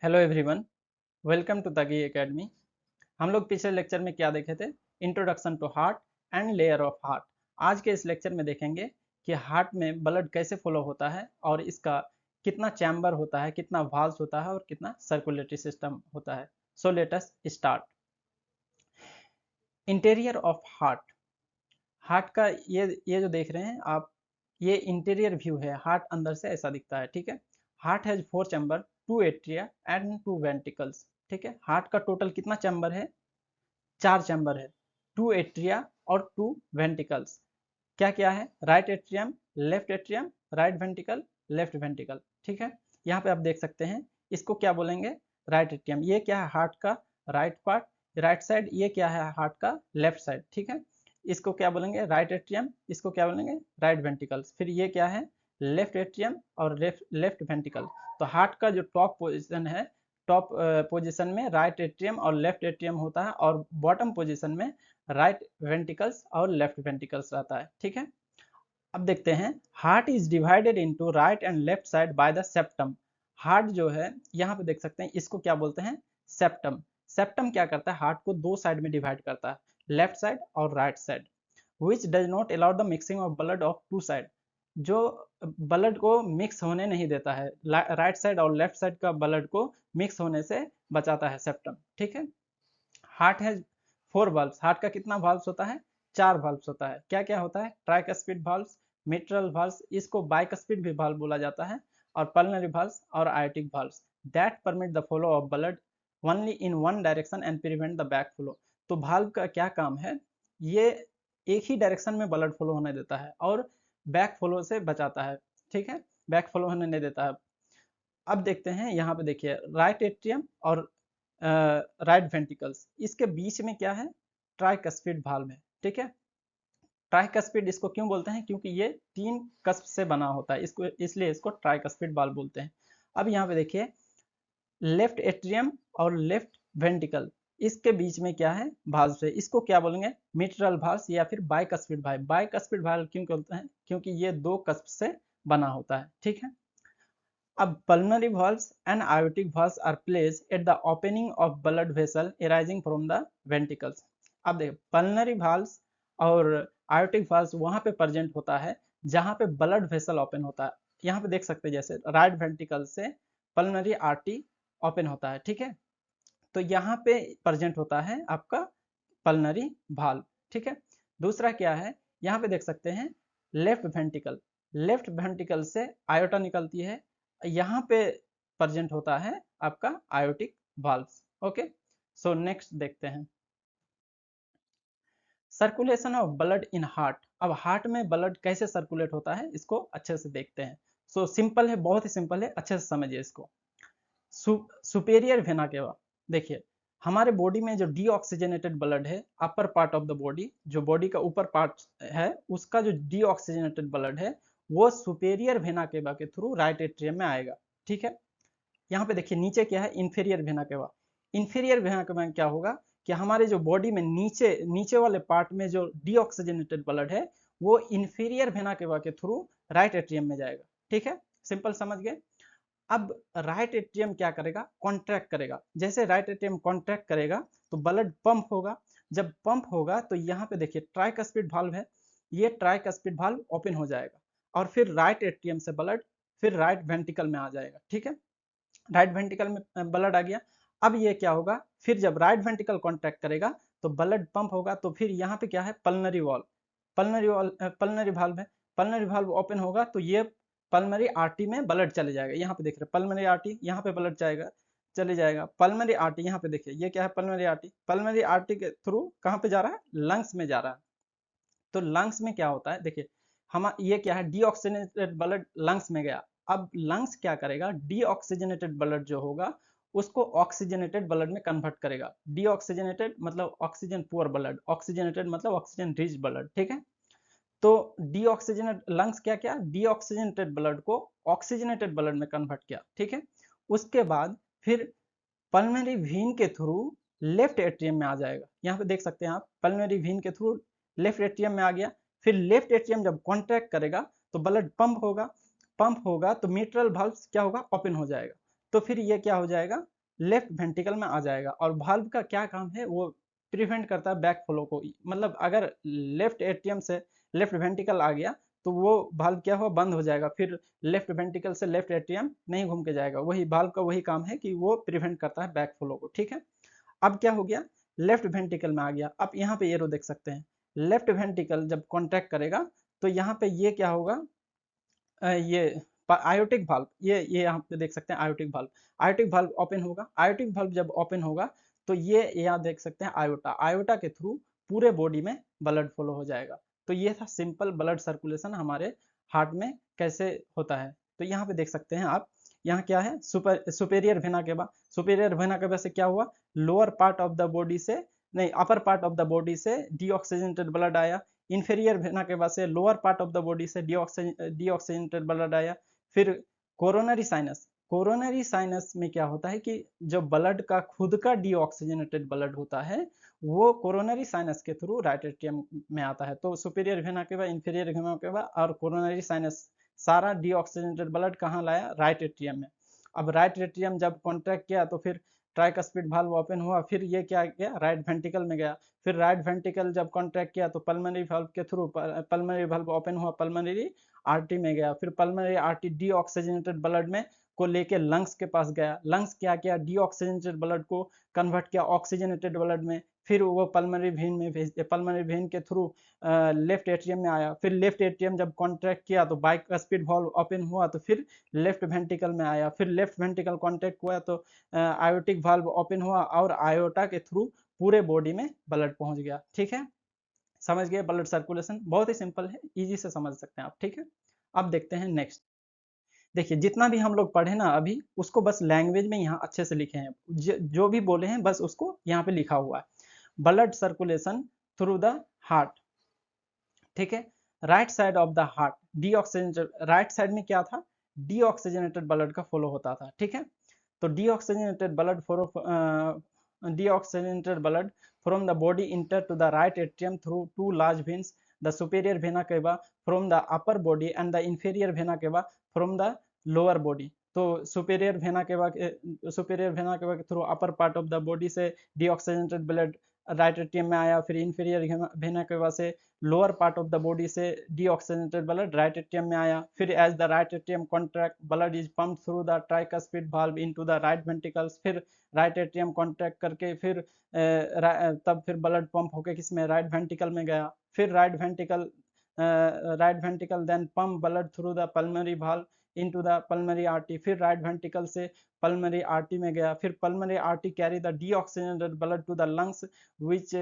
Hello everyone, welcome to Tagi academy. हम लोग पिछले लेक्चर में क्या देखे थे? Introduction to heart and layer of heart. आज के इस लेक्चर में देखेंगे कि हार्ट में ब्लड कैसे फ्लो होता है और इसका कितना चैम्बर होता है, कितना वाल्व्स होता है और कितना सर्कुलेटरी सिस्टम होता है। So let us start. Interior of heart. Heart का ये जो देख रहे हैं आप, ये इंटीरियर व्यू है। हार्ट अंदर से ऐसा दिखता है, ठीक है। Heart has 4 chamber, 2 atria and 2 ventricles. ठीक है, हार्ट का टोटल कितना चैम्बर है? 4 चैम्बर है, 2 एट्रिया और 2 वेंट्रिकल्स। क्या क्या है? Right atrium, left atrium, right ventricle, left ventricle. ठीक है, यहाँ पे आप देख सकते हैं। इसको क्या बोलेंगे? Right atrium. ये क्या है? हार्ट का राइट पार्ट, राइट साइड। ये क्या है? हार्ट का लेफ्ट साइड। ठीक है, इसको क्या बोलेंगे? Right atrium. इसको क्या बोलेंगे? Right ventricles. फिर ये क्या है? लेफ्ट एट्रियम और लेफ्ट वेंट्रिकल। तो हार्ट का जो टॉप पोजिशन है, टॉप पोजीशन में राइट एट्रियम और लेफ्ट एट्रियम होता है और बॉटम पोजीशन में राइट वेंट्रिकल्स और लेफ्ट वेंट्रिकल्स रहता है। ठीक है, अब देखते हैं। Heart is divided into right and left side by the septum. Heart जो है, यहाँ पे देख सकते हैं, इसको क्या बोलते हैं? सेप्टम। सेप्टम क्या करता है? हार्ट को दो साइड में डिवाइड करता है, लेफ्ट साइड और right side. Which does not allow the mixing of blood of two side. जो ब्लड को मिक्स होने नहीं देता है, राइट साइड और लेफ्ट साइड का ब्लड को मिक्स होने से बचाता है सेप्टम। ठीक है, हार्ट है 4 वाल्व्स। हार्ट का कितना वाल्व्स होता है? 4 वाल्व्स होता है। क्या क्या होता है? ट्राइकस्पिड वाल्व्स, मिट्रल वाल्व्स, इसको बाइकस्पिड भी वाल्व बोला जाता है, और पल्मनरी वाल्व्स और aortic valves that permit the flow of blood only in one direction and prevent the back flow. तो वाल्व का क्या काम है? ये एक ही डायरेक्शन में ब्लड फ्लो होने देता है और बैक फ्लो से बचाता है। ठीक है, बैक फ्लो होने नहीं देता है। अब देखते हैं, यहाँ पे देखिए, राइट एट्रियम और राइट वेंट्रिकल्स, इसके बीच में क्या है? ट्राइकस्पिड वाल्व है। ठीक है, ट्राइकस्पिड इसको क्यों बोलते हैं? क्योंकि ये 3 कस्प से बना होता है, इसको इसलिए इसको ट्राइकस्पिड वाल्व बोलते हैं। अब यहाँ पे देखिए, लेफ्ट एट्रियम और लेफ्ट वेंट्रिकल, इसके बीच में क्या है? वाल्व है। इसको क्या बोलेंगे? मिट्रल वाल्व या फिर बाइकस्पिड वाल्व। बाइकस्पिड वाल्व क्यों बोलते हैं? क्योंकि ये 2 कस्प से बना होता है। ठीक है, अब pulmonary valves and aortic valves are placed at the opening of blood vessel arising from the ventricles। अब देखो, pulmonary valves और aortic valves वहां पे प्रेजेंट होता है जहां पे ब्लड वेसल ओपन होता है। यहाँ पे देख सकते हैं, जैसे राइट वेंट्रिकल से पल्मनरी आर्टरी ओपन होता है। ठीक है, तो यहाँ पे प्रेजेंट होता है आपका पल्मनरी वाल्व। ठीक है, दूसरा क्या है? यहाँ पे देख सकते हैं, लेफ्ट वेंट्रिकल। लेफ्ट वेंट्रिकल से आयोटा निकलती है, यहाँ पे प्रेजेंट होता है आपका aortic valve. Okay, so next देखते हैं, circulation of blood in heart. अब हार्ट में ब्लड कैसे सर्कुलेट होता है, इसको अच्छे से देखते हैं। सो सिंपल है, बहुत ही सिंपल है, अच्छे से समझिए इसको। सुपेरियर वेना केवा, देखिए, हमारे बॉडी में जो डीऑक्सीजनेटेड ब्लड है, अपर पार्ट ऑफ द बॉडी, जो बॉडी का ऊपर पार्ट है, उसका जो डीऑक्सीजनेटेड ब्लड है, वो सुपेरियर वेना केवा के थ्रू राइट एट्रियम में आएगा। ठीक है, यहाँ पे देखिए, नीचे क्या है? इंफीरियर वेना केवा। इंफीरियर वेना केवा में क्या होगा कि हमारे जो बॉडी में नीचे नीचे वाले पार्ट में जो डीऑक्सीजनेटेड ब्लड है, वो इंफीरियर वेना केवा के थ्रू राइट एट्रियम में जाएगा। ठीक है, सिंपल समझ गए। अब राइट एट्रियम क्या करेगा? कॉन्ट्रैक्ट करेगा। जैसे राइट एट्रियम कॉन्ट्रैक्ट करेगा तो ब्लड पंप होगा। जब पंप होगा तो यहाँ पे देखिए, ट्राइकस्पिड वाल्व है, ये ट्राइकस्पिड वाल्व ओपन हो जाएगा और फिर राइट एट्रियम से ब्लड फिर राइट वेंट्रिकल में आ जाएगा। ठीक है, राइट वेंट्रिकल में ब्लड आ गया। अब ये क्या होगा? फिर जब राइट वेंट्रिकल कॉन्ट्रैक्ट करेगा तो ब्लड पंप होगा, तो फिर यहाँ पे क्या है? Pulmonary valve. पल्मनरी वाल्व है, पल्मनरी वाल्व ओपन होगा तो ये पल्मनरी आर्टरी में ब्लड चले जाएगा। यहाँ पे देख रहे हैं पल्मनरी आर्टरी, यहाँ पे ब्लड जाएगा, चले जाएगा। पल्मनरी आर्टरी, यहाँ पे देखिए, ये क्या है? Pulmonary artery. पल्मनरी आर्टरी के थ्रू कहाँ पे जा रहा है? लंग्स में जा रहा है। तो लंग्स में क्या होता है? देखिए, हम ये क्या है? डीऑक्सीजनेटेड ब्लड लंग्स में गया। अब लंग्स क्या करेगा? डीऑक्सीजनेटेड ब्लड जो होगा उसको ऑक्सीजनेटेड ब्लड में कन्वर्ट करेगा। डीऑक्सीजनेटेड मतलब ऑक्सीजन पुअर ब्लड, ऑक्सीजनेटेड मतलब ऑक्सीजन रिच ब्लड। ठीक है, तो डीऑक्सीजनेट लंग्स क्या किया? डीऑक्सीजनेटेड ब्लड को ऑक्सीजनेटेड ब्लड में कन्वर्ट किया। ठीक है, उसके बाद फिर पल्मनरी वेन के थ्रू लेफ्ट एट्रियम में आ जाएगा। यहाँ पे देख सकते हैं आप, पल्मनरी वेन के थ्रू लेफ्ट एट्रियम में आ गया। फिर लेफ्ट एट्रियम जब कॉन्ट्रैक्ट करेगा तो ब्लड पंप होगा। पंप होगा तो मिट्रल वाल्व क्या होगा? ओपन हो जाएगा। तो फिर ये क्या हो जाएगा, लेफ्ट वेंट्रिकल में आ जाएगा। और वाल्व का क्या काम है, वो प्रिवेंट करता है बैक फ्लो को। मतलब अगर लेफ्ट एट्रियम से लेफ्ट वेंट्रिकल आ गया तो वो वाल्व क्या हुआ, बंद हो जाएगा, फिर लेफ्ट वेंट्रिकल से लेफ्ट एट्रियम नहीं घूम के जाएगा। वही वाल्व का वही काम है कि वो प्रिवेंट करता है बैक फ्लो को, ठीक है। अब क्या हो गया, लेफ्ट वेंट्रिकल में आ गया। अब यहाँ पे एरो देख सकते हैं, लेफ्ट वेंट्रिकल जब कॉन्ट्रैक्ट करेगा तो यहाँ पे ये क्या होगा, ये आयोटिक वाल्व, ये यहाँ पे देख सकते हैं aortic valve. Aortic valve open होगा, आयोटिक वाल्व जब ओपन होगा तो ये यहाँ देख सकते हैं आयोटा, आयोटा के थ्रू पूरे बॉडी में ब्लड फ्लो हो जाएगा। तो ये था सिंपल ब्लड सर्कुलेशन हमारे हार्ट में कैसे होता है। तो यहाँ पे देख सकते हैं आप, यहाँ क्या है, सुपेरियर वेना केवा, सुपेरियर वेना केवा से क्या हुआ, lower part of the body से, नहीं अपर पार्ट ऑफ द बॉडी से डीऑक्सीजनेटेड ब्लड आया। इंफीरियर वेना केवा से lower part of the body से डीऑक्सीजनेटेड ब्लड आया। फिर कोरोनरी साइनस, कोरोनरी साइनस में क्या होता है कि जो ब्लड का खुद का डीऑक्सीजनेटेड ब्लड होता है वो कोरोनरी साइनस के थ्रू राइट एट्रियम में आता है। तो superior vena cava, inferior vena केवा और कोरोनरी साइनस सारा डीऑक्सीजनेटेड ब्लड कहाँ लाया, राइट एट्रियम में। अब राइट एट्रियम जब कॉन्ट्रैक्ट किया तो फिर ट्राइकस्पिड वाल्व ओपन हुआ, फिर ये क्या गया, राइट वेंट्रिकल में गया। फिर राइट वेंट्रिकल जब कॉन्ट्रैक्ट किया तो पल्मनरी वाल्व के थ्रू पल्मनरी वाल्व ओपन हुआ, पल्मनरी आर्टरी में गया। फिर पल्मनरी आर्टरी डीऑक्सीजनेटेड ब्लड में को लेके लंग्स के पास गया। लंग्स क्या किया, डीऑक्सीजनेटेड ब्लड को कन्वर्ट किया ऑक्सीजनेटेड ब्लड में। फिर वो पल्मनरी वेन में भेज दिया, पल्मनरी वेन के थ्रू लेफ्ट एट्रियम में आया। फिर लेफ्ट एट्रियम जब कॉन्ट्रैक्ट किया तो बाइकस्पिड वाल्व ओपन हुआ तो फिर लेफ्ट वेंट्रिकल में आया। फिर लेफ्ट वेंट्रिकल कॉन्ट्रैक्ट हुआ तो आयोटिक वाल्व ओपन हुआ और आयोटा के थ्रू पूरे बॉडी में ब्लड पहुंच गया, ठीक है। समझ गए, ब्लड सर्कुलेशन बहुत ही सिंपल है, इजी से समझ सकते हैं आप, ठीक है। अब देखते हैं नेक्स्ट। देखिए जितना भी हम लोग पढ़े ना अभी, उसको बस लैंग्वेज में यहाँ अच्छे से लिखे हैं, जो भी बोले हैं बस उसको यहाँ पे लिखा हुआ है। Blood circulation through the heart, ठीक है। Right side of the heart deoxygenated, right side में क्या था, डीऑक्सीजनेटेड ब्लड का फ्लो होता था, ठीक है। तो deoxygenated blood flow, deoxygenated blood from the body enter to the right atrium through two large veins, the superior vena cava from the upper body and the inferior vena cava from the lower body। तो superior vena cava के through upper part of the body से deoxygenated blood right atrium में आया। फिर inferior vena cava से lower part of the body से deoxygenated blood right atrium में आया। फिर as the right atrium contract blood is pump through the tricuspid valve into the right ventricles. फिर right atrium contract करके फिर तब फिर ब्लड पंप होके किसमें, राइट वेंट्रिकल में गया। फिर right ventricle then pump blood through the pulmonary valve into the pulmonary artery. फिर राइट वेंट्रिकल से पल्मनरी आर्टरी में गया। फिर pulmonary artery carry the deoxygenated blood to the lungs which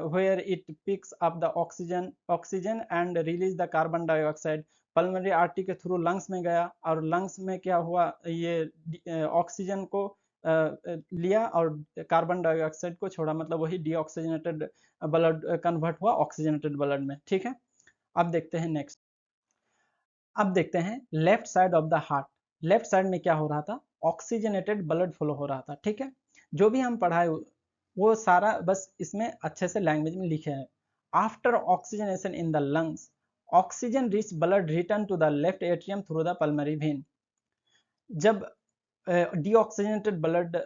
where it picks up the oxygen and release the carbon dioxide। Pulmonary artery के through lungs में गया और lungs में क्या हुआ, ये ऑक्सीजन को लिया और कार्बन डाइऑक्साइड को छोड़ा, मतलब वही डीऑक्सीजनेटेड ब्लड कन्वर्ट हुआ ऑक्सीजनेटेड ब्लड में, ठीक है। अब देखते हैं नेक्स्ट। अब देखते हैं left side of the heart. Left side में क्या हो रहा था, ऑक्सीजनेटेड ब्लड फ्लो हो रहा था, ठीक है। जो भी हम पढ़ाए वो सारा बस इसमें अच्छे से लैंग्वेज में लिखे हैं। After oxygenation in the lungs oxygen rich blood return to the left atrium through the pulmonary vein. जब डीऑक्सीजनेटेड ब्लड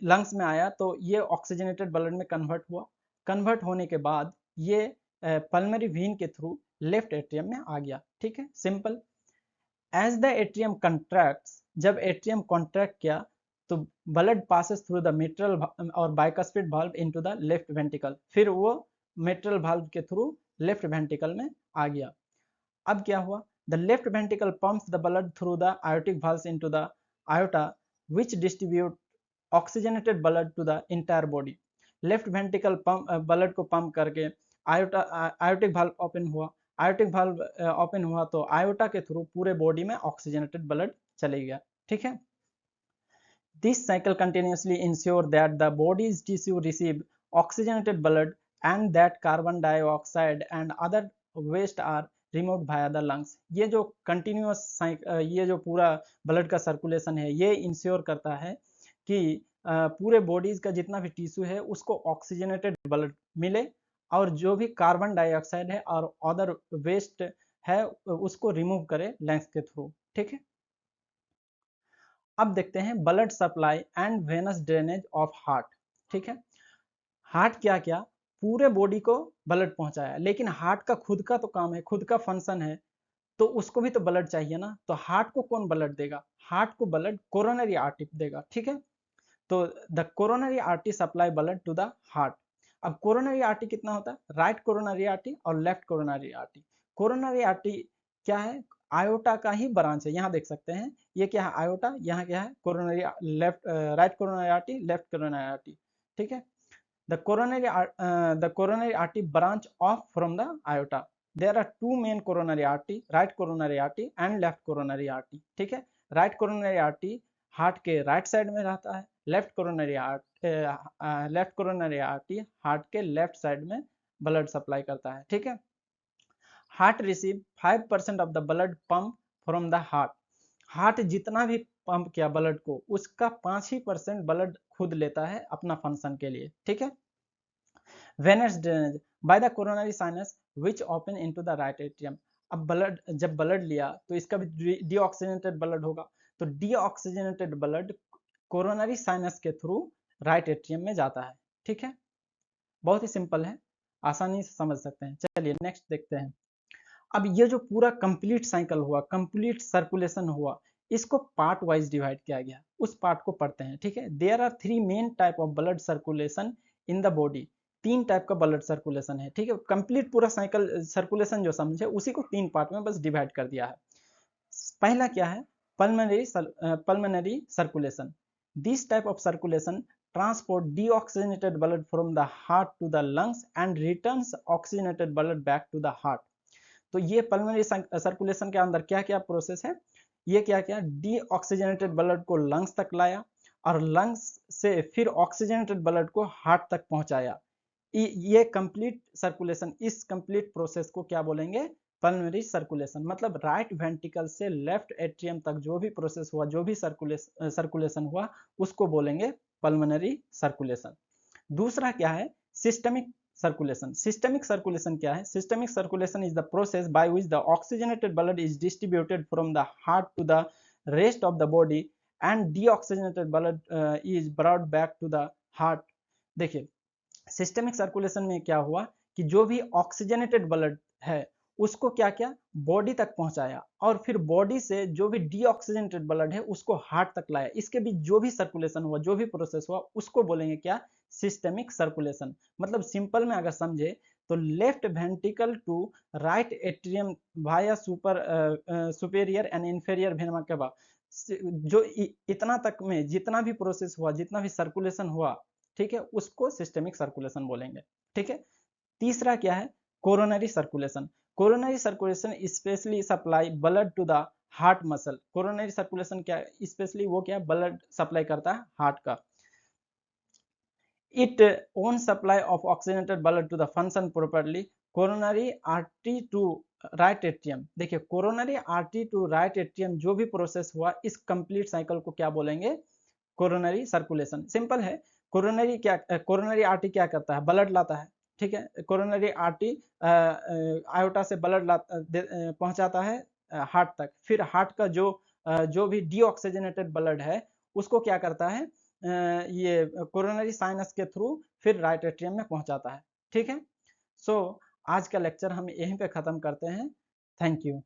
लंग्स में आया तो ये ऑक्सीजनेटेड ब्लड में कन्वर्ट हुआ। कन्वर्ट होने के बाद ये पल्मनरी वेन के थ्रू लेफ्ट एट्रियम में आ गया, ठीक है, simple. As the atrium contracts, जब एट्रियम कॉन्ट्रैक्ट किया तो blood passes through the mitral और bicuspid valve into the left ventricle. फिर वो मिट्रल वाल्व के थ्रू लेफ्ट वेंट्रिकल में आ गया। अब क्या हुआ, the left ventricle pumps the blood through the aortic valves into the iota which distribute oxygenated blood to the entire body। Left ventricle blood को पंप करके आयोटिक वाल्व ओपन हुआ। आयोटिक वाल्व ओपन हुआ तो iota के through पूरे body में oxygenated blood चले गया, ठीक है। This cycle continuously ensure that the body's tissue receive oxygenated blood and that carbon dioxide and other waste are remove via the lungs. ये जो कंटिन्यूस ये जो पूरा ब्लड का सर्कुलेशन है ये इंश्योर करता है कि पूरे बॉडीज का जितना भी टिश्यू है उसको ऑक्सीजनेटेड ब्लड मिले और जो भी कार्बन डाइऑक्साइड है और अदर वेस्ट है उसको रिमूव करे लंग्स के थ्रू, ठीक है। अब देखते हैं blood supply and venous drainage of heart. ठीक है, हार्ट क्या क्या पूरे बॉडी को ब्लड पहुंचाया, लेकिन हार्ट का खुद का तो काम है, खुद का फंक्शन है, तो उसको भी तो ब्लड चाहिए ना। तो हार्ट को कौन ब्लड देगा? हार्ट को ब्लड कोरोनरी आर्टरी देगा। ठीक है, तो the coronary artery supply blood to the heart. अब कोरोनरी आर्टरी कितना होता है? राइट कोरोनरी आर्टरी और left coronary artery. Coronary artery क्या है? आयोटा का ही ब्रांच है। यहाँ देख सकते हैं ये क्या है, आयोटा, यहाँ क्या है, coronary, left right coronary artery, left coronary artery. ठीक है, the coronary artery branch off from the aorta. There are two main coronary artery, right coronary artery and left coronary artery. ठीक है, राइट कोरोनरी आर्टरी हार्ट के right side में रहता है, left coronary artery heart के left side में blood supply करता है। ठीक है, heart receive 5% of the blood pump from the heart. Heart जितना भी पंप किया ब्लड को, उसका 5% ब्लड खुद लेता है अपना फंक्शन के लिए। ठीक है, venous drainage by the coronary sinus which open into the right atrium. अब ब्लड, जब ब्लड लिया तो इसका भी डीऑक्सीजनेटेड ब्लड होगा, तो डीऑक्सीजनेटेड ब्लड कोरोनरी साइनस के थ्रू राइट एट्रियम में जाता है। ठीक है, बहुत ही सिंपल है, आसानी से समझ सकते हैं। चलिए नेक्स्ट देखते हैं। अब ये जो पूरा कंप्लीट साइकिल हुआ, कंप्लीट सर्कुलेशन हुआ, इसको पार्ट वाइज डिवाइड किया गया, उस पार्ट को पढ़ते हैं। ठीक है, there are 3 main type of blood circulation in the body. 3 type का ब्लड सर्कुलेशन है। ठीक है, कंप्लीट पूरा साइकिल सर्कुलेशन जो समझे उसी को 3 पार्ट में बस डिवाइड कर दिया है। पहला क्या है? Pulmonary circulation. This type of circulation transport deoxygenated blood from the heart to the lungs and returns oxygenated blood back to the heart. तो ये पल्मोनरी सर्कुलेशन के अंदर क्या क्या प्रोसेस है? ये क्या क्या डीऑक्सीजनेटेड ब्लड को लंग्स तक लाया और लंग्स से फिर ऑक्सीजनेटेड ब्लड को हार्ट तक पहुंचाया। ये कंप्लीट सर्कुलेशन, इस कंप्लीट प्रोसेस को क्या बोलेंगे? Pulmonary circulation. मतलब राइट वेंट्रिकल से लेफ्ट एट्रियम तक जो भी प्रोसेस हुआ, जो भी सर्कुलेशन हुआ, उसको बोलेंगे पल्मोनरी सर्कुलेशन। दूसरा क्या है? Systemic circulation. सिस्टमिक सर्कुलेशन क्या है? Systemic circulation is the process by which the oxygenated blood is distributed from the heart to the rest of the body and deoxygenated blood is brought back to the heart. देखिए, systemic circulation में क्या हुआ कि जो भी oxygenated blood है उसको क्या क्या बॉडी तक पहुंचाया, और फिर बॉडी से जो भी डीऑक्सीजनेटेड ब्लड है उसको हार्ट तक लाया। इसके बीच जो भी सर्कुलेशन हुआ, जो भी प्रोसेस हुआ, उसको बोलेंगे क्या? Systemic circulation. मतलब सिंपल में अगर समझे तो left ventricle to right atrium via superior and inferior vena cava, जो इतना तक में जितना भी प्रोसेस हुआ, जितना भी सर्कुलेशन हुआ, ठीक है, उसको सिस्टमिक सर्कुलेशन बोलेंगे। ठीक है, तीसरा क्या है? Coronary circulation. Coronary circulation specially supply blood to the heart muscle. Coronary circulation क्या, स्पेशली वो क्या ब्लड सप्लाई करता है हार्ट का। It own supply of oxygenated blood to the function properly coronary artery to right atrium. देखिए, coronary artery to right atrium जो भी process हुआ, इस कंप्लीट साइकिल को क्या बोलेंगे? Coronary circulation. सिंपल है, कोरोनरी आर्टरी क्या करता है? ब्लड लाता है। ठीक है, कोरोनरी आर्टरी आयोटा से ब्लड पहुंचाता है हार्ट तक। फिर हार्ट का जो भी डीऑक्सीजनेटेड ब्लड है उसको क्या करता है? ये कोरोनरी साइनस के थ्रू फिर राइट एट्रियम में पहुंचाता है। ठीक है, सो आज का लेक्चर हम यहीं पे खत्म करते हैं। Thank you.